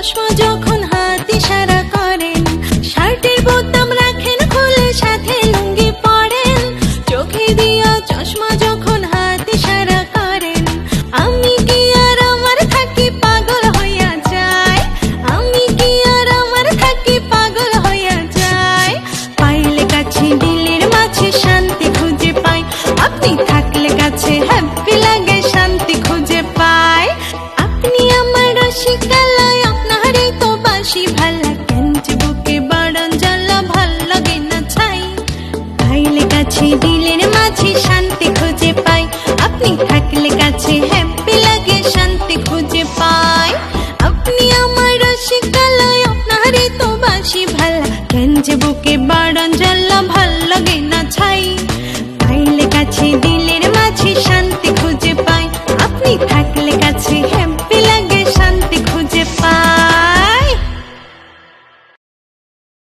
চশমা যখন হাত ইশারা করেন, শার্টের বোতাম রাখেন খুলে সাথে লুঙ্গি পরেন। চোখে দিয়া চশমা যখন হাত ইশারা করেন, আমি কি আর আমার থাকি পাগল হইয়া যায়, আমি কি আর আমার থাকি পাগল হইয়া যায়। পাইলে কাছে দিলের মাঝে শান্তি খুঁজে পাই, আপনি থাকলে কাছে হ্যাপি লাগে শান্তি খুঁজে পাই। আপনি আমার রসিকালয়, আপনারই তো বাসি ভালা, কেন যে বুকে বাড়ন জ্বালা ভাল লাগে না ছাই। পাইলে কাছে দিলের মাঝে শান্তি খুঁজে পাই, আপনি থাকলে কাছে হ্যাপি লাগে শান্তি খুঁজে পাই। আপনি আমার রসিকালয়, আপনারই তো বাসি ভালা, কেন যে বুকে বাড়ন জ্বালা ভাল